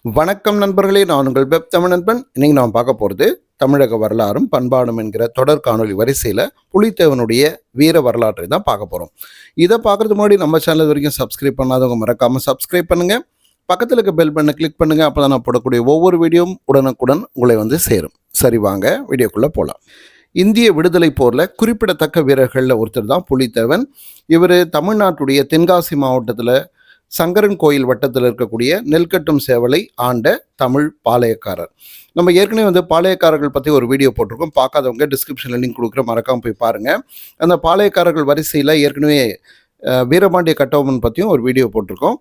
வணக்கம் நண்பர்களே, நான் உங்கள் வெப் தமிழ் நண்பன். இன்னைக்கு நாம் பார்க்க போகிறது தமிழக வரலாறும் பண்பாடும் என்கிற தொடர் காணொலி வரிசையில் புலித்தேவனுடைய வீர வரலாற்றை தான் பார்க்க போகிறோம். இதை பார்க்குறதுக்கு முன்னாடி நம்ம சேனல் வரைக்கும் சப்ஸ்கிரைப் பண்ணாதவங்க மறக்காமல் சப்ஸ்கிரைப் பண்ணுங்கள். பக்கத்தில் இருக்க பெல் பண்ணை கிளிக் பண்ணுங்கள். அப்போ தான் நான் போடக்கூடிய ஒவ்வொரு வீடியோவும் உடனுக்குடன் உங்களை வந்து சேரும். சரி, வாங்க வீடியோக்குள்ளே போகலாம். இந்திய விடுதலை போரில் குறிப்பிடத்தக்க வீரர்களில் ஒருத்தர் தான் புலித்தேவன். இவர் தமிழ்நாட்டுடைய தென்காசி மாவட்டத்தில் சங்கரன் கோயில் வட்டத்தில் இருக்கக்கூடிய நெல்கட்டும் சேவலை ஆண்ட தமிழ் பாளையக்காரர். நம்ம ஏற்கனவே வந்து பாளையக்காரர்கள் பற்றி ஒரு வீடியோ போட்டிருக்கோம். பார்க்காதவங்க டிஸ்கிரிப்ஷனில் லிங்க் கொடுக்குற, மறக்காமல் போய் பாருங்கள். அந்த பாளையக்காரர்கள் வரிசையில் ஏற்கனவே வீரபாண்டிய கட்டபொம்மன் பற்றியும் ஒரு வீடியோ போட்டிருக்கோம்.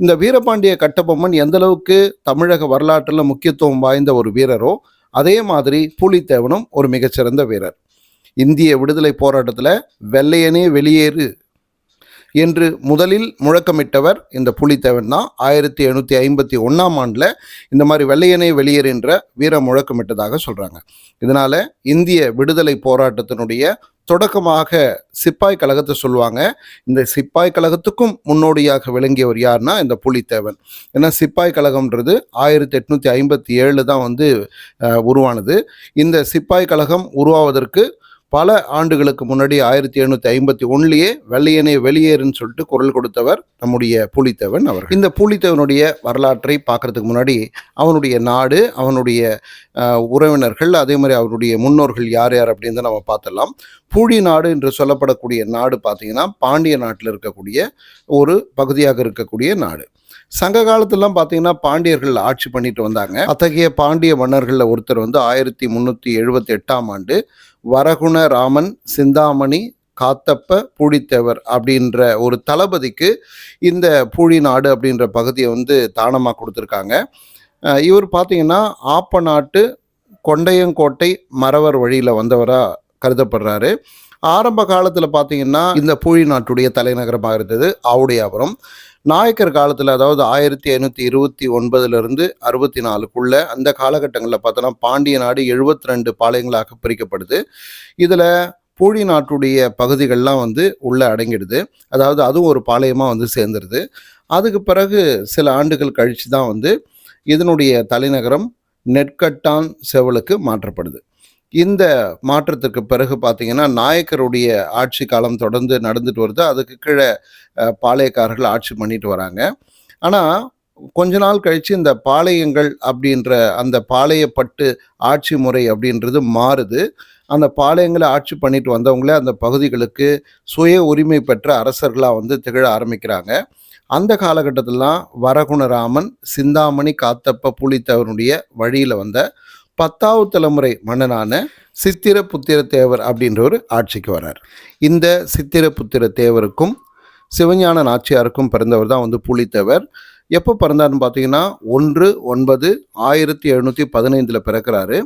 இந்த வீரபாண்டிய கட்டபொம்மன் எந்தளவுக்கு தமிழக வரலாற்றில் முக்கியத்துவம் வாய்ந்த ஒரு வீரரோ அதே மாதிரி புலித்தேவனும் ஒரு மிகச்சிறந்த வீரர். இந்திய விடுதலை போராட்டத்தில் வெள்ளையனே வெளியேறு என்று முதலில் முழக்கமிட்டவர் இந்த புலித்தேவன் தான். 1751 இந்த மாதிரி வெள்ளையனே வெளியேறுகின்ற வீர முழக்கமிட்டதாக சொல்கிறாங்க. இதனால் இந்திய விடுதலை போராட்டத்தினுடைய தொடக்கமாக சிப்பாய் கழகத்தை சொல்லுவாங்க. இந்த சிப்பாய் கழகத்துக்கும் முன்னோடியாக விளங்கியவர் யாருன்னா இந்த புலித்தேவன். ஏன்னா சிப்பாய் கழகம்ன்றது 1857 தான் வந்து உருவானது. இந்த சிப்பாய் கழகம் உருவாவதற்கு பல ஆண்டுகளுக்கு முன்னாடி 1751 வெள்ளையனே வெளியேறுன்னு சொல்லிட்டு குரல் கொடுத்தவர் நம்முடைய புலித்தேவன் அவர்கள். இந்த புலித்தேவனுடைய வரலாற்றை பார்க்கறதுக்கு முன்னாடி அவனுடைய நாடு, அவனுடைய உறவினர்கள், அதே மாதிரி அவருடைய முன்னோர்கள் யார் யார் அப்படின்னு நம்ம பார்த்துடலாம். பூழி நாடு என்று சொல்லப்படக்கூடிய நாடு பார்த்தீங்கன்னா பாண்டிய நாட்டில் இருக்கக்கூடிய ஒரு பகுதியாக இருக்கக்கூடிய நாடு. சங்க காலத்திலாம் பார்த்தீங்கன்னா பாண்டியர்கள் ஆட்சி பண்ணிட்டு வந்தாங்க. அத்தகைய பாண்டிய மன்னர்களில் ஒருத்தர் வந்து 1378 வரகுண ராமன் சிந்தாமணி காத்தப்ப பூழித்தேவர் அப்படின்ற ஒரு தளபதிக்கு இந்த பூழி நாடு அப்படின்ற பகுதியை வந்து தானமாக கொடுத்துருக்காங்க. இவர் பார்த்தீங்கன்னா ஆப்ப நாட்டு கொண்டையங்கோட்டை மறவர் வழியில் வந்தவராக கருதப்படுறாரு. ஆரம்ப காலத்தில் பார்த்தீங்கன்னா இந்த பூழி நாட்டுடைய தலைநகரமாக இருந்தது ஆவுடையாபுரம். நாயக்கர் காலத்தில், அதாவது 1529 64 அந்த காலகட்டங்களில் பார்த்தோன்னா பாண்டிய நாடு 72 பாளையங்களாக பிரிக்கப்படுது. இதில் பூழி நாட்டுடைய பகுதிகள்லாம் வந்து உள்ளே அடங்கிடுது. அதாவது அதுவும் ஒரு பாளையமாக வந்து சேர்ந்துருது. அதுக்கு பிறகு சில ஆண்டுகள் கழித்து தான் வந்து இதனுடைய தலைநகரம் நெற்கட்டான் செவலுக்கு மாற்றப்படுது. இந்த மாற்றத்துக்கு பிறகு பார்த்தீங்கன்னா நாயக்கருடைய ஆட்சி காலம் தொடர்ந்து நடந்துட்டு வருது. அதுக்கு கீழே பாளையக்காரர்கள் ஆட்சி பண்ணிட்டு வராங்க. ஆனால் கொஞ்ச நாள் கழித்து இந்த பாளையங்கள் அப்படின்ற அந்த பாளையப்பட்டு ஆட்சி முறை அப்படின்றது மாறுது. அந்த பாளையங்களை ஆட்சி பண்ணிட்டு வந்தவங்களே அந்த பகுதிகளுக்கு சுய உரிமை பெற்ற அரசர்களாக வந்து திகழ ஆரம்பிக்கிறாங்க. அந்த காலகட்டத்திலாம் வரகுணராமன் சிந்தாமணி காத்தப்ப புலித்தேவனுடைய வழியில் வந்த 10வது தலைமுறை மன்னனான சித்திரபுத்திர தேவர் அப்படின்றவர் ஆட்சிக்கு வரார். இந்த சித்திரபுத்திர தேவருக்கும் சிவஞான நாச்சியாருக்கும் பிறந்தவர் தான் வந்து புலித்தேவர். எப்போ பிறந்தார்னு பார்த்தீங்கன்னா 1/9/1715 பிறக்கிறாரு.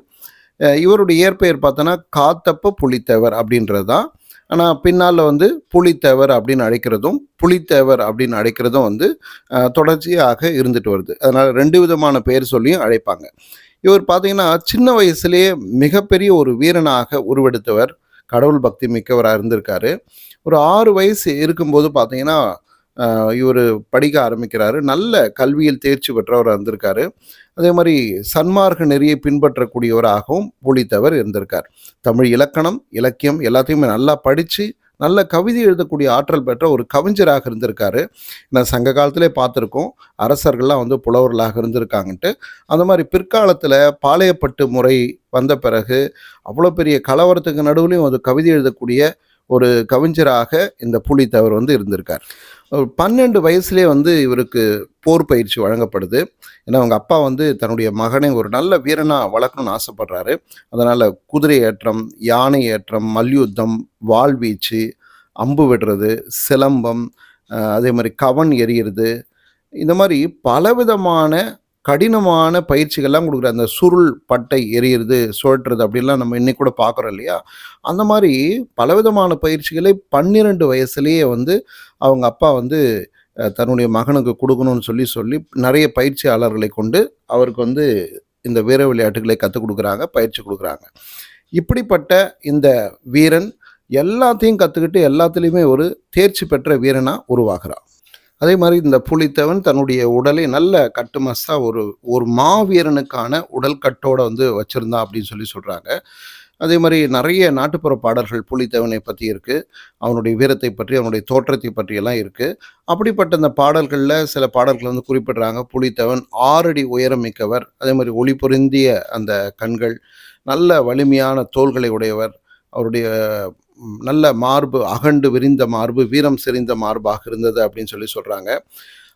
இவருடைய இயற்பெயர் பார்த்தோன்னா காத்தப்ப புலித்தேவர் அப்படின்றது தான். ஆனால் பின்னால் வந்து புலித்தேவர் அப்படின்னு அழைக்கிறதும் புலித்தேவர் அப்படின்னு அழைக்கிறதும் வந்து தொடர்ச்சியாக இருந்துட்டு வருது. அதனால் 2 விதமான பெயர் சொல்லியும் அழைப்பாங்க. இவர் பார்த்தீங்கன்னா சின்ன வயசுலேயே மிகப்பெரிய ஒரு வீரனாக உருவெடுத்தவர், கடவுள் பக்தி மிக்கவராக இருந்திருக்காரு. ஒரு 6 வயசு இருக்கும்போது பார்த்தீங்கன்னா இவர் படிக்க ஆரம்பிக்கிறாரு. நல்ல கல்வியில் தேர்ச்சி பெற்றவராக இருந்திருக்காரு. அதே மாதிரி சன்மார்க்க நெறியை பின்பற்றக்கூடியவராகவும் புலித்தேவர் இருந்திருக்கார். தமிழ் இலக்கணம், இலக்கியம் எல்லாத்தையுமே நல்லா படித்து நல்ல கவிதை எழுதக்கூடிய ஆற்றல் பெற்ற ஒரு கவிஞராக இருந்திருக்காரு. நான் சங்க காலத்திலே பார்த்துருக்கோம், அரசர்கள்லாம் வந்து புலவர்களாக இருந்திருக்காங்கன்ட்டு. அந்த மாதிரி பிற்காலத்தில் பாளையப்பட்டு முறை வந்த பிறகு அவ்வளோ பெரிய கலவரத்துக்கு நடுவுலையும் அது கவிதை எழுதக்கூடிய ஒரு கவிஞராக இந்த புலித்தேவர் வந்து இருந்திருக்கார். 12 வயசுலேயே வந்து இவருக்கு போர் பயிற்சி வழங்கப்படுது. ஏன்னா அவங்க அப்பா வந்து தன்னுடைய மகனை ஒரு நல்ல வீரனாக வளர்க்கணும்னு ஆசைப்படுறாரு. அதனால் குதிரை ஏற்றம், யானை ஏற்றம், மல்யுத்தம், வாள்வீச்சு, அம்பு விடுறது, சிலம்பம், அதே மாதிரி கவன் எறிகிறது, இந்த மாதிரி பலவிதமான கடினமான பயிற்சிகள்லாம் கொடுக்குற அந்த சுருள் பட்டை எறிகிறது, சுழற்றுறது அப்படின்லாம் நம்ம இன்னைக்கு கூட பார்க்குறோம் இல்லையா? அந்த மாதிரி பலவிதமான பயிற்சிகளை 12 வயசுலேயே வந்து அவங்க அப்பா வந்து தன்னுடைய மகனுக்கு கொடுக்கணும்னு சொல்லி நிறைய பயிற்சியாளர்களை கொண்டு அவருக்கு வந்து இந்த வீர விளையாட்டுகளை கற்றுக் கொடுக்குறாங்க, பயிற்சி கொடுக்குறாங்க. இப்படிப்பட்ட இந்த வீரன் எல்லாத்தையும் கற்றுக்கிட்டு எல்லாத்துலேயுமே ஒரு தேர்ச்சி பெற்ற வீரனாக உருவாகிறான். அதே மாதிரி இந்த புலித்தேவன் தன்னுடைய உடலை நல்ல கட்டுமஸ்தா ஒரு ஒரு மாவீரனுக்கான உடல் கட்டோட வந்து வச்சிருந்தான் அப்படின்னு சொல்றாங்க. அதே மாதிரி நிறைய நாட்டுப்புற பாடல்கள் புலித்தேவனை பற்றி இருக்குது, அவனுடைய வீரத்தை பற்றி, அவனுடைய தோற்றத்தை பற்றியெல்லாம் இருக்குது. அப்படிப்பட்ட அந்த பாடல்களில் சில பாடல்கள் வந்து குறிப்பிடுறாங்க. புலித்தேவன் 6 அடி உயரம் மிக்கவர், அதே மாதிரி ஒளி பொருந்திய அந்த கண்கள், நல்ல வலிமையான தோள்களை உடையவர், அவருடைய நல்ல மார்பு, அகண்டு விரிந்த மார்பு, வீரம் செறிந்த மார்பாக இருந்தது அப்படின்னு சொல்கிறாங்க.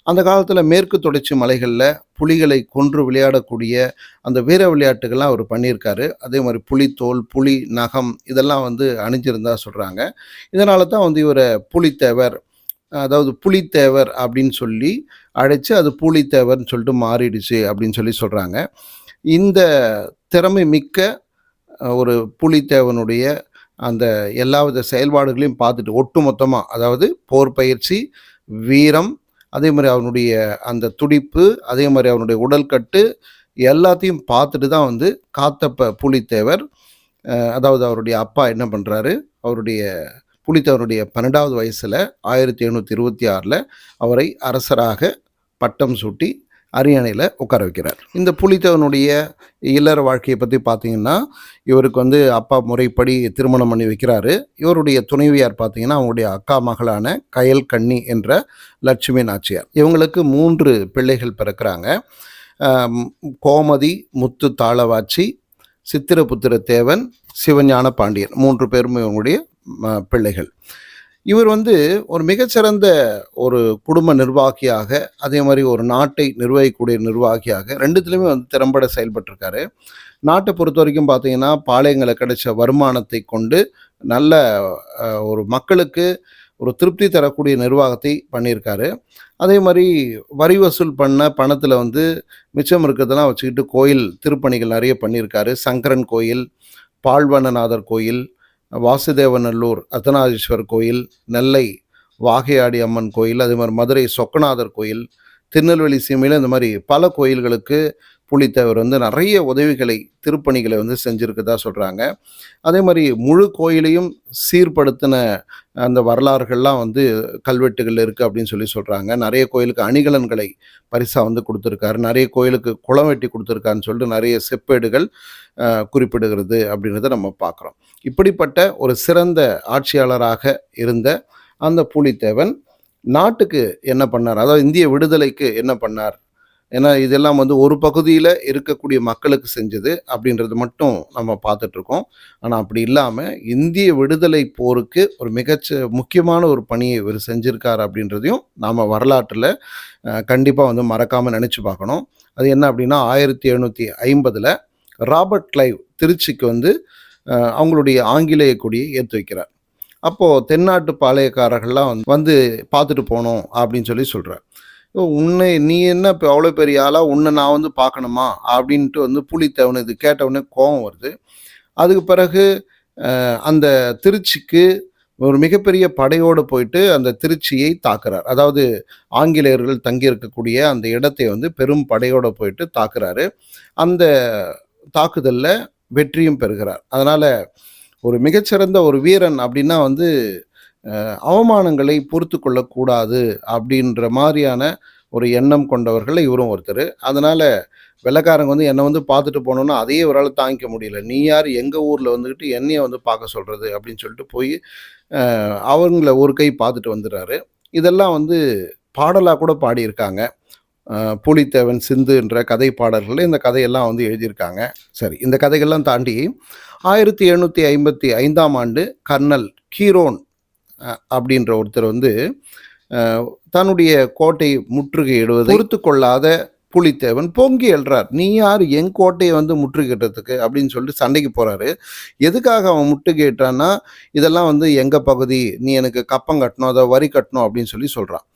அந்த காலத்தில் மேற்கு தொடர்ச்சி மலைகளில் புலிகளை கொன்று விளையாடக்கூடிய அந்த வீர விளையாட்டுகள்லாம் அவர் பண்ணியிருக்காரு. அதே மாதிரி புலித்தோல், புலி நகம் இதெல்லாம் வந்து அணிஞ்சிருந்தா சொல்கிறாங்க. இதனால தான் வந்து இவரை புலித்தேவர், அதாவது புலித்தேவர் அப்படின்னு சொல்லி அழைச்சு அது புலித்தேவர்னு சொல்லிட்டு மாறிடுச்சு அப்படின்னு சொல்கிறாங்க. இந்த திறமை மிக்க ஒரு புலித்தேவனுடைய அந்த எல்லாவித செயல்பாடுகளையும் பார்த்துட்டு ஒட்டு மொத்தமாக, அதாவது போர் பயிற்சி, வீரம், அதே மாதிரி அவனுடைய அந்த துடிப்பு, அதே மாதிரி அவனுடைய உடல்கட்டு எல்லாத்தையும் பார்த்துட்டு தான் வந்து காத்தப்ப புலித்தேவர், அதாவது அவருடைய அப்பா என்ன பண்ணுறாரு, அவருடைய புலித்தேவருடைய 12வது வயசில் 1726 அவரை அரசராக பட்டம் சூட்டி அரியணையில் உட்கார வைக்கிறார். இந்த புலித்தேவனுடைய இல்லற வாழ்க்கையை பற்றி பார்த்தீங்கன்னா, இவருக்கு வந்து அப்பா முறைப்படி திருமணம் பண்ணி வைக்கிறாரு. இவருடைய துணைவியார் பார்த்தீங்கன்னா, அவங்களுடைய அக்கா மகளான கயல் கண்ணி என்ற லட்சுமி நாச்சியார். இவங்களுக்கு 3 பிள்ளைகள் பிறக்கிறாங்க. கோமதி, முத்து தாளவாச்சி, சித்திரபுத்திர தேவன், சிவஞான பாண்டியன் 3 பேரும் இவங்களுடைய பிள்ளைகள். இவர் வந்து ஒரு மிகச்சிறந்த ஒரு குடும்ப நிர்வாகியாக, அதே மாதிரி ஒரு நாட்டை நிர்வகிக்கக்கூடிய நிர்வாகியாக 2த்துலையுமே வந்து திறம்பட செயல்பட்டிருக்காரு. நாட்டை பொறுத்த வரைக்கும் பார்த்தீங்கன்னா, பாளையங்களை கிடைச்ச வருமானத்தை கொண்டு நல்ல ஒரு மக்களுக்கு ஒரு திருப்தி தரக்கூடிய நிர்வாகத்தை பண்ணியிருக்காரு. அதே மாதிரி வரி வசூல் பண்ண பணத்தில் வந்து மிச்சம் இருக்கிறதெல்லாம் வச்சுக்கிட்டு கோயில் திருப்பணிகள் நிறைய பண்ணியிருக்காரு. சங்கரன் கோயில், பால்வண்ணநாதர் கோயில், வாசுதேவநல்லூர் அர்த்தநாதீஸ்வரர் கோயில், நெல்லை வாகையாடி அம்மன் கோயில், அதே மாதிரி மதுரை சொக்கநாதர் கோயில், திருநெல்வேலி சீமையில் இந்த மாதிரி பல கோயில்களுக்கு புலித்தேவர் வந்து நிறைய உதவிகளை, திருப்பணிகளை வந்து செஞ்சுருக்கதா சொல்கிறாங்க. அதே மாதிரி முழு கோயிலையும் சீர்படுத்தின அந்த வரலாறுகள்லாம் வந்து கல்வெட்டுகள் இருக்குது அப்படின்னு சொல்கிறாங்க. நிறைய கோயிலுக்கு அணிகலன்களை பரிசாக வந்து கொடுத்துருக்காரு, நிறைய கோயிலுக்கு குளம் வெட்டி கொடுத்துருக்காருன்னு சொல்லிட்டு நிறைய செப்பேடுகள் குறிப்பிடுகிறது அப்படின்றத நம்ம பார்க்குறோம். இப்படிப்பட்ட ஒரு சிறந்த ஆட்சியாளராக இருந்த அந்த புலித்தேவன் நாட்டுக்கு என்ன பண்ணார், அதாவது இந்திய விடுதலைக்கு என்ன பண்ணார், ஏன்னா இதெல்லாம் வந்து ஒரு பகுதியில் இருக்கக்கூடிய மக்களுக்கு செஞ்சது அப்படின்றது மட்டும் நம்ம பார்த்துட்ருக்கோம். ஆனால் அப்படி இல்லாமல் இந்திய விடுதலை போருக்கு ஒரு முக்கியமான ஒரு பணியை இவர் செஞ்சுருக்கார் அப்படின்றதையும் நாம் வரலாற்றில் கண்டிப்பாக வந்து மறக்காமல் நினச்சி பார்க்கணும். அது என்ன அப்படின்னா, 1750 ராபர்ட் கிளைவ் திருச்சிக்கு வந்து அவங்களுடைய ஆங்கிலேய கொடியை ஏற்றி வைக்கிறார். அப்போது தென்னாட்டு பாளையக்காரர்கள்லாம் வந்து பார்த்துட்டு போனோம் அப்படின்னு சொல்கிறார். நீ என்ன இப்போ அவ்வளோ பெரிய ஆளாக, உன்னை நான் வந்து பார்க்கணுமா அப்படின்ட்டு வந்து புலித்தேவன் இது கேட்டவுடனே கோபம் வருது. அதுக்கு பிறகு அந்த திருச்சிக்கு ஒரு மிகப்பெரிய படையோடு போயிட்டு அந்த திருச்சியை தாக்குறார். அதாவது ஆங்கிலேயர்கள் தங்கியிருக்கக்கூடிய அந்த இடத்தை வந்து பெரும் படையோடு போயிட்டு தாக்குறாரு. அந்த தாக்குதலில் வெற்றியும் பெறுகிறார். அதனால் ஒரு மிகச்சிறந்த ஒரு வீரன் அப்படின்னா வந்து அவமானங்களை பொறுத்து கொள்ளக்கூடாது அப்படின்ற மாதிரியான ஒரு எண்ணம் கொண்டவர்கள் இவரும் ஒருத்தர். அதனால் வெள்ளைக்காரங்க வந்து என்னை வந்து பார்த்துட்டு போனோன்னா அதையே இவரால் தாங்கிக்க முடியல. நீ யார் எங்கள் ஊரில் வந்துக்கிட்டு என்னையை வந்து பார்க்க சொல்கிறது அப்படின்னு சொல்லிட்டு போய் அவங்கள ஒரு கை பார்த்துட்டு வந்துடுறாரு. இதெல்லாம் வந்து பாடலாக கூட பாடியிருக்காங்க. புலித்தேவன் சிந்துன்ற கதை பாடல்களில் இந்த கதையெல்லாம் வந்து எழுதியிருக்காங்க. சரி, இந்த கதைகள்லாம் தாண்டி 1755 கர்னல் கீரோன் அப்படின்ற ஒருத்தர் வந்து தன்னுடைய கோட்டை முற்றுகையிடுவதை பொறுத்து கொள்ளாத புலித்தேவன் பொங்கி எழுறார். நீ யார் என் கோட்டையை வந்து முற்றுகையிடுறதுக்கு அப்படின்னு சொல்லிட்டு சண்டைக்கு போகிறாரு. எதுக்காக அவன் முற்றுகையிட்டான்னா, இதெல்லாம் வந்து எங்கள் பகுதி, நீ எனக்கு கப்பம் கட்டணும், அதை வரி கட்டணும் அப்படின்னு சொல்கிறான்.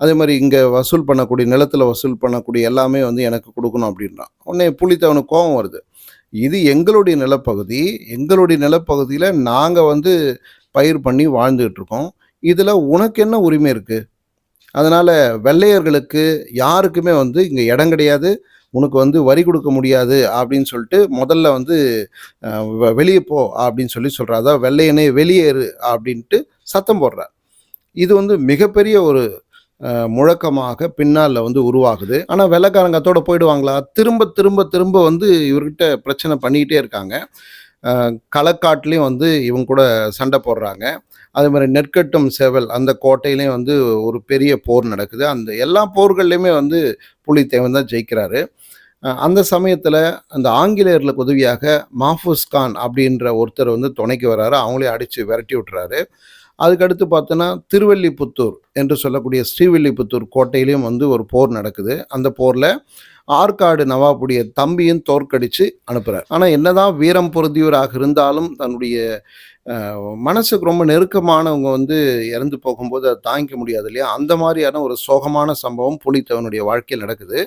அதே மாதிரி இங்கே வசூல் பண்ணக்கூடிய நிலத்தில் வசூல் பண்ணக்கூடிய எல்லாமே வந்து எனக்கு கொடுக்கணும் அப்படின்றான். உடனே புலித்தேவனுக்கு கோபம் வருது. இது எங்களுடைய நிலப்பகுதி, எங்களுடைய நிலப்பகுதியில் நாங்கள் வந்து பயிர் பண்ணி வாழ்ந்துகிட்டு இருக்கோம், இதில் உனக்கு என்ன உரிமை இருக்குது? அதனால் வெள்ளையர்களுக்கு யாருக்குமே வந்து இங்கே இடம் கிடையாது, உனக்கு வந்து வரி கொடுக்க முடியாது அப்படின்னு சொல்லிட்டு முதல்ல வந்து வெளியே போ அப்படின்னு சொல்கிறார். அதாவது வெள்ளையனே வெளியேறு அப்படின்ட்டு சத்தம் போடுறார். இது வந்து மிகப்பெரிய ஒரு முழக்கமாக பின்னால வந்து உருவாகுது. ஆனா வெள்ளைக்காரங்க அத்தோட போயிடுவாங்களா? திரும்ப திரும்ப திரும்ப வந்து இவர்கிட்ட பிரச்சனை பண்ணிக்கிட்டே இருக்காங்க. அ களக்காட்டுலயும் வந்து இவங்க கூட சண்டை போடுறாங்க. அதே மாரி நெற்கட்டும் சேவல் அந்த கோட்டையிலயும் வந்து ஒரு பெரிய போர் நடக்குது. அந்த எல்லா போர்கள்லயுமே வந்து புலித்தேவன் தான் ஜெயிக்கிறாரு. அந்த சமயத்துல அந்த ஆங்கிலேயர்களுக்கு உதவியாக மாஃபூஸ் கான் அப்படின்ற ஒருத்தர் வந்து துணைக்கு வராரு. அவங்களையும் அடிச்சு விரட்டி விட்டுறாரு. அதுக்கடுத்து பார்த்தோன்னா, திருவில்லிபுத்தூர் என்று சொல்லக்கூடிய ஸ்ரீவில்லிபுத்தூர் கோட்டையிலயும் வந்து ஒரு போர் நடக்குது. அந்த போர்ல ஆற்காடு நவாபுடைய தம்பியும் தோற்கடிச்சு அனுப்புறார். ஆனா என்னதான் வீரம் பொருந்தியவராக இருந்தாலும் தன்னுடைய மனசுக்கு ரொம்ப நெருக்கமானவங்க வந்து இறந்து போகும்போது அதை தாங்கிக்க முடியாது இல்லையா? அந்த மாதிரியான ஒரு சோகமான சம்பவம் புலித்தேவனுடைய வாழ்க்கையில் நடக்குது.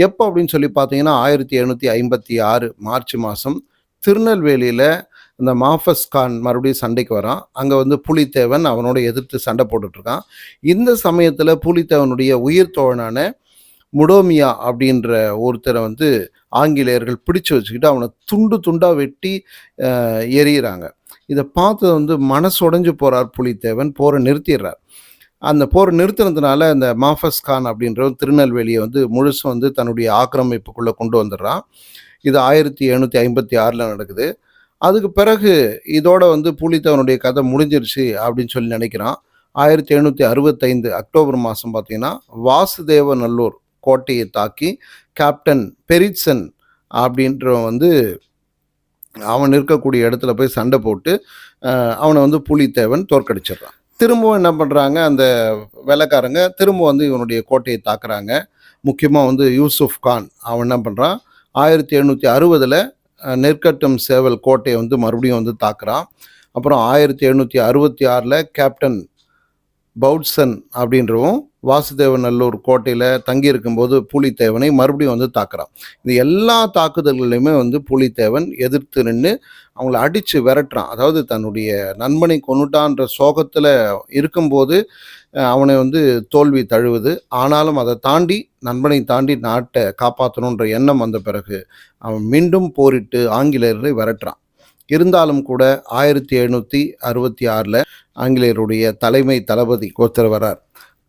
எப்போ அப்படின்னு சொல்லி பார்த்தீங்கன்னா 1756 மார்ச் மாதம் திருநெல்வேலியில் இந்த மாஃபஸ் கான் மறுபடியும் சண்டைக்கு வரான். அங்கே வந்து புலித்தேவன் அவனோட எதிர்த்து சண்டை போட்டுட்ருக்கான். இந்த சமயத்தில் புலித்தேவனுடைய உயிர் தோழனான முடோமியா அப்படின்ற ஒருத்தரை வந்து ஆங்கிலேயர்கள் பிடிச்சு வச்சுக்கிட்டு அவனை துண்டு துண்டாக வெட்டி எறிகிறாங்க. இதை பார்த்து வந்து மனசு உடைஞ்சு போகிறார் புலித்தேவன். போரை நிறுத்திடுறார். அந்த போர் நிறுத்தினதுனால அந்த மாஃபஸ் கான் அப்படின்றவன் திருநெல்வேலியை வந்து முழுசும் வந்து தன்னுடைய ஆக்கிரமிப்புக்குள்ளே கொண்டு வந்துடுறான். இது 1756 நடக்குது. அதுக்கு பிறகு இதோட வந்து புலித்தேவனுடைய கதை முடிஞ்சிருச்சு அப்படின்னு சொல்லி நினைக்கிறான். 1765 அக்டோபர் மாதம் பார்த்தீங்கன்னா வாசுதேவநல்லூர் கோட்டையை தாக்கி கேப்டன் பெரிட்சன் அப்படின்றவன் வந்து அவன் இருக்கக்கூடிய இடத்துல போய் சண்டை போட்டு அவனை வந்து புலித்தேவன் தோற்கடிச்சிடுறான். திரும்பவும் என்ன பண்ணுறாங்க, அந்த வெள்ளைக்காரங்க திரும்ப வந்து இவனுடைய கோட்டையை தாக்குறாங்க. முக்கியமாக வந்து யூசுப் கான் அவன் என்ன பண்ணுறான், 1760 நெற்கட்டும் சேவல் கோட்டையை வந்து மறுபடியும் வந்து தாக்குறான். அப்புறம் 1766 கேப்டன் பவுட்சன் அப்படின்றவும் வாசுதேவநல்லூர் கோட்டையில் தங்கியிருக்கும்போது புலித்தேவனை மறுபடியும் வந்து தாக்குறான். இந்த எல்லா தாக்குதல்களையுமே வந்து புலித்தேவன் எதிர்த்து நின்று அவங்கள அடித்து விரட்டுறான். அதாவது தன்னுடைய நண்பனை கொன்னுட்டான்ற சோகத்தில் இருக்கும்போது அவனை வந்து தோல்வி தழுவுது. ஆனாலும் அதை தாண்டி நண்பனை தாண்டி நாட்டை காப்பாற்றணுன்ற எண்ணம் வந்த பிறகு அவன் மீண்டும் போரிட்டு ஆங்கிலேயர்களை விரட்டுறான். இருந்தாலும் கூட 1766 ஆங்கிலேயருடைய தலைமை தளபதி ஒருத்தர் வரார்,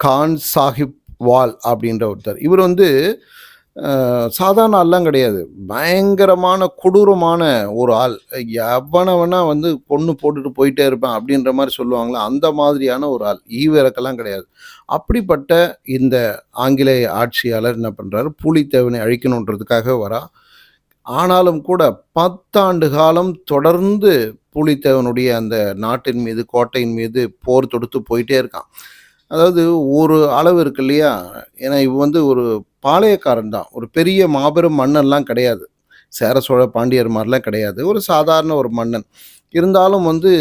கான் சாஹிப் வால் அப்படின்ற ஒருத்தர். இவர் வந்து சாதாரண ஆள்லாம் கிடையாது, பயங்கரமான கொடூரமான ஒரு ஆள். எவனவனா வந்து கொன்று போட்டுட்டு போயிட்டே இருப்பேன் அப்படின்ற மாதிரி சொல்லுவாங்களா, அந்த மாதிரியான ஒரு ஆள். ஈவிரக்கெல்லாம் கிடையாது. அப்படிப்பட்ட இந்த ஆங்கிலேய ஆட்சியாளர் என்ன பண்ணுறாரு, புலித்தேவனை அழிக்கணுன்றதுக்காக வரா. ஆனாலும் கூட 10 ஆண்டு காலம் தொடர்ந்து புலித்தேவனுடைய அந்த நாட்டின் மீது கோட்டையின் மீது போர் தொடுத்து போயிட்டே இருக்கான். அதாவது ஒரு அளவு இருக்கு இல்லையா? ஏன்னா இவன் வந்து ஒரு பாளையக்காரன் தான், ஒரு பெரிய மாபெரும் மன்னன்லாம் கிடையாது. சேர சோழ பாண்டியர் மாதிரிலாம் கிடையாது, ஒரு சாதாரண ஒரு மன்னன். இருந்தாலும் வந்து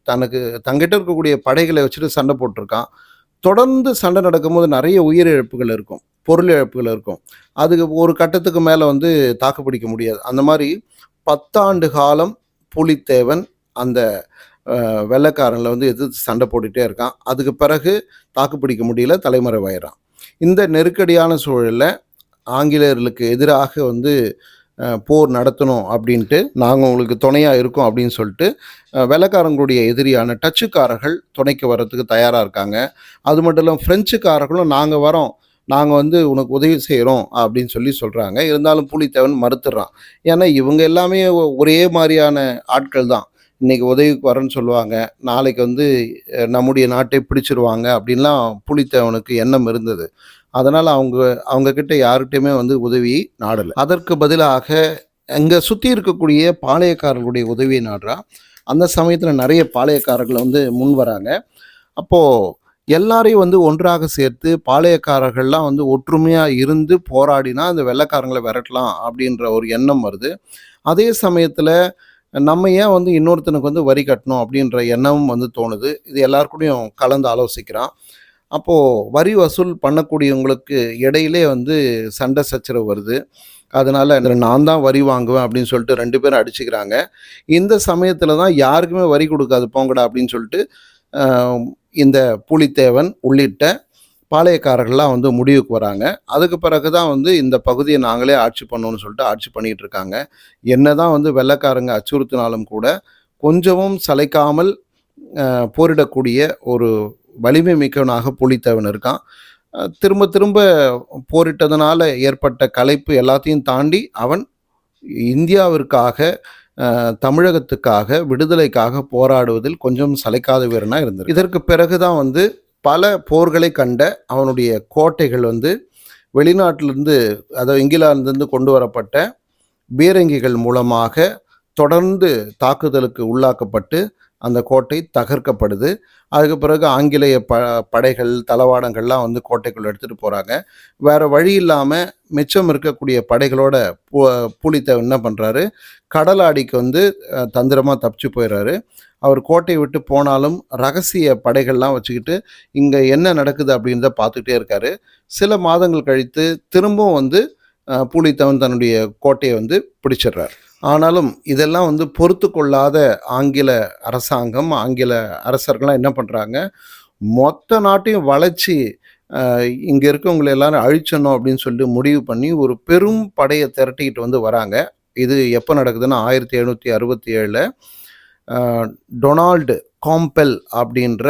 தங்கிட்ட இருக்கக்கூடிய படைகளை வச்சுட்டு சண்டை போட்டிருக்கான். தொடர்ந்து சண்டை நடக்கும்போது நிறைய உயிரிழப்புகள் இருக்கும், பொருள் இழப்புகள் இருக்கும். அதுக்கு ஒரு கட்டத்துக்கு மேலே வந்து தாக்கு பிடிக்க முடியாது. அந்த மாதிரி 10 ஆண்டு காலம் புலித்தேவன் அந்த வெள்ளைக்காரனில் வந்து எதிர்த்து சண்டை போட்டுகிட்டே இருக்கான். அதுக்கு பிறகு தாக்கு பிடிக்க முடியல, தலைமறைவாயிறான். இந்த நெருக்கடியான சூழலில் ஆங்கிலேயர்களுக்கு எதிராக வந்து போர் நடத்தணும் அப்படின்ட்டு நாங்கள் உங்களுக்கு துணையாக இருக்கோம் அப்படின்னு சொல்லிட்டு வெள்ளைக்காரங்களுடைய எதிரியான டச்சுக்காரர்கள் துணைக்கு வர்றதுக்கு தயாராக இருக்காங்க. அது மட்டும் இல்லாமல் ஃப்ரெஞ்சுக்காரர்களும் நாங்கள் வரோம், நாங்கள் வந்து உனக்கு உதவி செய்கிறோம் அப்படின்னு சொல்லி சொல்கிறாங்க. இருந்தாலும் புலித்தேவன் மறுத்துடுறான். ஏன்னா இவங்க எல்லாமே ஒரே மாதிரியான ஆட்கள் தான். இன்றைக்கி உதவிக்கு வரேன்னு சொல்லுவாங்க, நாளைக்கு வந்து நம்முடைய நாட்டை பிடிச்சிருவாங்க அப்படின்லாம் புலித்தேவனுக்கு எண்ணம் இருந்தது. அதனால் அவங்கக்கிட்ட யார்கிட்டையுமே வந்து உதவி நாடலை. அதற்கு பதிலாக அங்கே சுற்றி இருக்கக்கூடிய பாளையக்காரர்களுடைய உதவியை நாடுறான். அந்த சமயத்தில் நிறைய பாளையக்காரர்கள் வந்து முன் வராங்க. அப்போது எல்லாரையும் வந்து ஒன்றாக சேர்த்து பாளையக்காரர்கள்லாம் வந்து ஒற்றுமையாக இருந்து போராடினா அந்த வெள்ளைக்காரங்களை விரட்டலாம் அப்படின்ற ஒரு எண்ணம் வருது. அதே சமயத்தில் நம்ம ஏன் வந்து இன்னொருத்தனுக்கு வந்து வரி கட்டணும் அப்படின்ற எண்ணமும் வந்து தோணுது. இது எல்லாருக்கூடையும் கலந்து ஆலோசிக்கிறான். அப்போது வரி வசூல் பண்ணக்கூடியவங்களுக்கு இடையிலே வந்து சண்டை சச்சரவு வருது. அதனால் நான் தான் வரி வாங்குவேன் அப்படின்னு சொல்லிட்டு 2 பேரும் அடிச்சுக்கிறாங்க. இந்த சமயத்தில் தான் யாருக்குமே வரி கொடுக்காது போங்கடா அப்படின்னு சொல்லிட்டு இந்த புலித்தேவன் உள்ளிட்ட பாளையக்காரர்கள்லாம் வந்து முடிவுக்கு வராங்க. அதுக்கு பிறகு தான் வந்து இந்த பகுதியை நாங்களே ஆட்சி பண்ணோன்னு சொல்லிட்டு ஆட்சி பண்ணிகிட்டு இருக்காங்க. என்ன தான் வந்து வெள்ளைக்காரங்க அச்சுறுத்தினாலும் கூட கொஞ்சமும் சளைக்காமல் போரிடக்கூடிய ஒரு வலிமை மிக்கவனாக புலித்தேவன் இருக்கான். திரும்ப திரும்ப போரிட்டதனால ஏற்பட்ட களைப்பு எல்லாத்தையும் தாண்டி அவன் இந்தியாவிற்காக, தமிழகத்துக்காக, விடுதலைக்காக போராடுவதில் கொஞ்சம் சளைக்காத வீரனா இருந்தார். இதற்கு பிறகு தான் வந்து பல போர்களை கண்ட அவனுடைய கோட்டைகள் வந்து வெளிநாட்டிலிருந்து, அதாவது இங்கிலாந்திலிருந்து கொண்டு வரப்பட்ட பீரங்கிகள் மூலமாக தொடர்ந்து தாக்குதலுக்கு உள்ளாக்கப்பட்டு அந்த கோட்டை தகர்க்கப்படுது. அதுக்கு பிறகு ஆங்கிலேய படைகள், தளவாடங்கள்லாம் வந்து கோட்டைக்குள்ள எடுத்துகிட்டு போகிறாங்க. வேறு வழி இல்லாமல் மிச்சம் இருக்கக்கூடிய படைகளோட பூலித்தேவன் என்ன பண்ணுறாரு, கடலாடிக்கு வந்து தந்திரமாக தப்பிச்சு போயிடுறாரு. அவர் கோட்டையை விட்டு போனாலும் ரகசிய படைகள்லாம் வச்சுக்கிட்டு இங்கே என்ன நடக்குது அப்படின்றத பார்த்துக்கிட்டே இருக்காரு. சில மாதங்கள் கழித்து திரும்பவும் வந்து பூலித்தேவன் தன்னுடைய கோட்டையை வந்து பிடிச்சிடுறார். ஆனாலும் இதெல்லாம் வந்து பொறுத்து கொள்ளாத ஆங்கில அரசாங்கம், ஆங்கில அரசர்கள்லாம் என்ன பண்ணுறாங்க, மொத்த நாட்டையும் வளைச்சி இங்கே இருக்கவங்களை எல்லாரும் அழிச்சணும் அப்படின்னு சொல்லிட்டு முடிவு பண்ணி ஒரு பெரும் படையை திரட்டிக்கிட்டு வந்து வராங்க. இது எப்போ நடக்குதுன்னா 1767 டொனால்டு காம்பெல் அப்படின்ற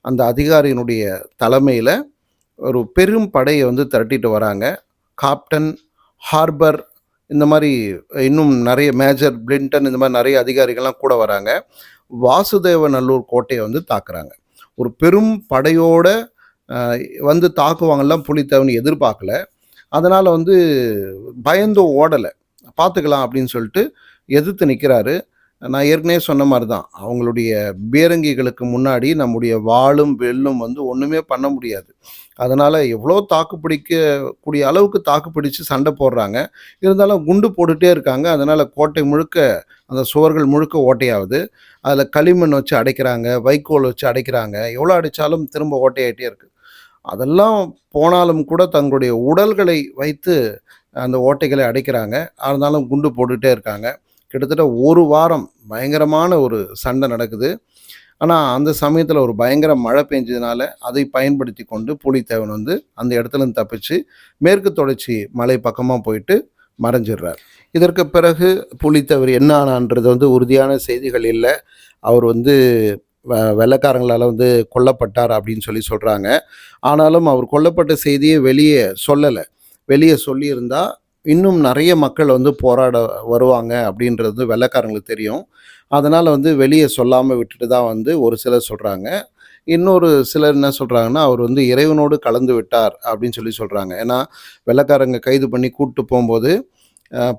அந்த அதிகாரியினுடைய தலைமையில் ஒரு பெரும் படையை வந்து திரட்டிட்டு வராங்க. கேப்டன் ஹார்பர் இந்த மாதிரி இன்னும் நிறைய மேஜர் பிளின்டன் இந்த மாதிரி நிறைய அதிகாரிகள்லாம் கூட வராங்க. வாசுதேவநல்லூர் கோட்டையை வந்து தாக்குறாங்க. ஒரு பெரும் படையோட வந்து தாக்குவாங்கலாம் புலித்தேவன் எதிர்பார்க்கல. அதனால் வந்து பயந்து ஓடலை, பார்த்துக்கலாம் அப்படின்னு சொல்லிட்டு எதிர்த்து நிற்கிறாரு. நான் ஏற்கனவே சொன்ன மாதிரி தான், அவங்களுடைய பீரங்கிகளுக்கு முன்னாடி நம்முடைய வாளும் வெல்லும் வந்து ஒன்றுமே பண்ண முடியாது. அதனால் எவ்வளோ தாக்குப்பிடிக்கக்கூடிய அளவுக்கு தாக்குப்பிடிச்சு சண்டை போடுறாங்க. இருந்தாலும் குண்டு போட்டுகிட்டே இருக்காங்க. அதனால் கோட்டை முழுக்க, அந்த சுவர்கள் முழுக்க ஓட்டையாகுது. அதில் களிமண் வச்சு அடைக்கிறாங்க, வைக்கோல் வச்சு அடைக்கிறாங்க. எவ்வளோ அடித்தாலும் திரும்ப ஓட்டையாகிட்டே இருக்குது. அதெல்லாம் போனாலும் கூட தங்களுடைய உடல்களை வைத்து அந்த ஓட்டைகளை அடைக்கிறாங்க. இருந்தாலும் குண்டு போட்டுகிட்டே இருக்காங்க. கிட்டத்தட்ட ஒரு வாரம் பயங்கரமான ஒரு சண்டை நடக்குது. ஆனால் அந்த சமயத்தில் ஒரு பயங்கர மழை பெஞ்சதுனால அதை பயன்படுத்தி கொண்டு பூலித்தேவன் வந்து அந்த இடத்துலேருந்து தப்பிச்சு மேற்கு தொடர்ச்சி மலை பக்கமாக போயிட்டு மறைஞ்சிடுறார். இதற்கு பிறகு பூலித்தேவர் என்ன ஆனான்றது வந்து உறுதியான செய்திகள் இல்லை. அவர் வந்து வெள்ளைக்காரங்களால் வந்து கொல்லப்பட்டார் அப்படின்னு சொல்கிறாங்க. ஆனாலும் அவர் கொல்லப்பட்ட செய்தியை வெளியே சொல்லலை. வெளியே சொல்லியிருந்தால் இன்னும் நிறைய மக்கள் வந்து போராட வருவாங்க அப்படின்றது வெள்ளைக்காரங்களுக்கு தெரியும். அதனால் வந்து வெளியே சொல்லாமல் விட்டுட்டு தான் வந்து ஒரு சிலர் சொல்கிறாங்க. இன்னொரு சிலர் என்ன சொல்கிறாங்கன்னா, அவர் வந்து இறைவனோடு கலந்து விட்டார் அப்படின்னு சொல்கிறாங்க. ஏன்னா வெள்ளைக்காரங்க கைது பண்ணி கூப்பிட்டு போகும்போது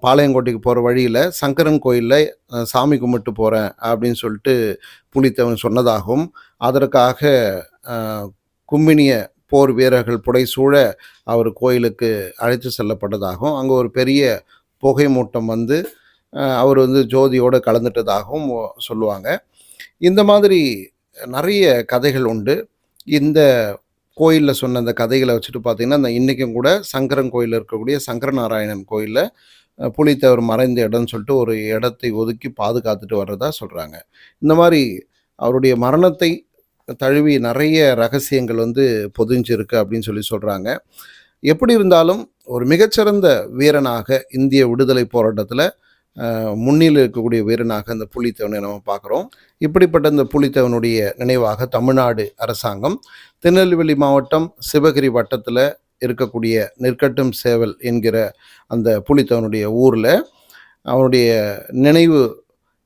பாளையங்கோட்டைக்கு போகிற வழியில் சங்கரன் கோயிலில் சாமி கும்பிட்டு போகிறேன் அப்படின்னு சொல்லிட்டு பூலித்தேவன் சொன்னதாகவும், அதற்காக கும்பினிய போர் வீரர்கள் புடைசூழ அவர் கோயிலுக்கு அழைத்து செல்லப்பட்டதாகவும், அங்கே ஒரு பெரிய புகை மூட்டம் வந்து அவர் வந்து ஜோதியோடு கலந்துட்டதாகவும் சொல்லுவாங்க. இந்த மாதிரி நிறைய கதைகள் உண்டு. இந்த கோயிலில் சொன்ன அந்த கதைகளை வச்சுட்டு பார்த்திங்கன்னா, அந்த இன்றைக்கும் கூட சங்கரன் கோயிலில் இருக்கக்கூடிய சங்கரநாராயணன் கோயிலில் பூலித்தேவர் மறைந்த இடம்னு சொல்லிட்டு ஒரு இடத்தை ஒதுக்கி பாதுகாத்துட்டு வர்றதா சொல்கிறாங்க. இந்த மாதிரி அவருடைய மரணத்தை தழுவி நிறைய ரகசியங்கள் வந்து பொதிஞ்சிருக்கு அப்படின்னு சொல்கிறாங்க. எப்படி இருந்தாலும் ஒரு மிகச்சிறந்த வீரனாக இந்திய விடுதலை போராட்டத்தில் முன்னில் இருக்கக்கூடிய வீரனாக இந்த பூலித்தேவனை நம்ம பார்க்குறோம். இப்படிப்பட்ட இந்த பூலித்தேவனுடைய நினைவாக தமிழ்நாடு அரசாங்கம் திருநெல்வேலி மாவட்டம் சிவகிரி வட்டத்தில் இருக்கக்கூடிய நெற்கட்டும் சேவல் என்கிற அந்த பூலித்தேவனுடைய ஊரில் அவனுடைய நினைவு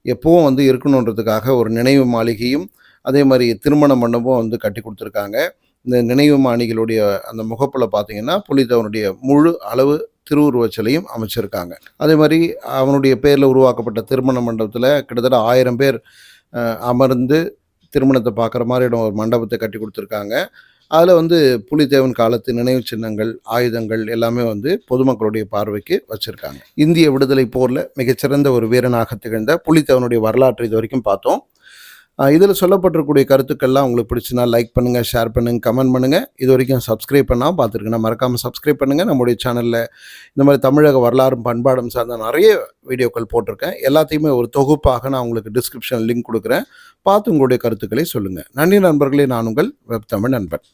எப்பவும் வந்து இருக்கணுன்றதுக்காக ஒரு நினைவு மாளிகையும் அதே மாதிரி திருமண மண்டபம் வந்து கட்டி கொடுத்துருக்காங்க. இந்த நினைவு மாளிகைகளுடைய அந்த முகப்பில் பார்த்தீங்கன்னா பூலித்தேவனுடைய முழு அளவு திருவுருவச் சிலையும் அமைச்சிருக்காங்க. அதே மாதிரி அவனுடைய பேரில் உருவாக்கப்பட்ட திருமண மண்டபத்தில் கிட்டத்தட்ட 1000 பேர் அமர்ந்து திருமணத்தை பார்க்குற மாதிரி ஒரு மண்டபத்தை கட்டி கொடுத்துருக்காங்க. அதில் வந்து பூலித்தேவன் காலத்து நினைவு சின்னங்கள், ஆயுதங்கள் எல்லாமே வந்து பொதுமக்களுடைய பார்வைக்கு வச்சுருக்காங்க. இந்திய விடுதலை போரில் மிகச்சிறந்த ஒரு வீரனாக திகழ்ந்த பூலித்தேவனுடைய வரலாற்று இது வரைக்கும் பார்த்தோம். இதில் சொல்லப்பட்டிருக்கக்கூடிய கருத்துக்கள்லாம் உங்களுக்கு பிடிச்சினா லைக் பண்ணுங்கள், ஷேர் பண்ணுங்கள், கமெண்ட் பண்ணுங்கள். இது வரைக்கும் சப்ஸ்கிரைப் பண்ணால் பார்த்துருக்கேன்னா மறக்காமல் சப்ஸ்கிரைப் பண்ணுங்கள். நம்முடைய சேனலில் இந்த மாதிரி தமிழக வரலாறும் பண்பாடும் சார்ந்த நிறைய வீடியோக்கள் போட்டிருக்கேன். எல்லாத்தையுமே ஒரு தொகுப்பாக நான் உங்களுக்கு டிஸ்கிரிப்ஷன் லிங்க் கொடுக்குறேன். பார்த்து உங்களுடைய கருத்துக்களை சொல்லுங்கள். நன்றி நண்பர்களே. நான் உங்கள் வெப் தமிழ் நண்பன்.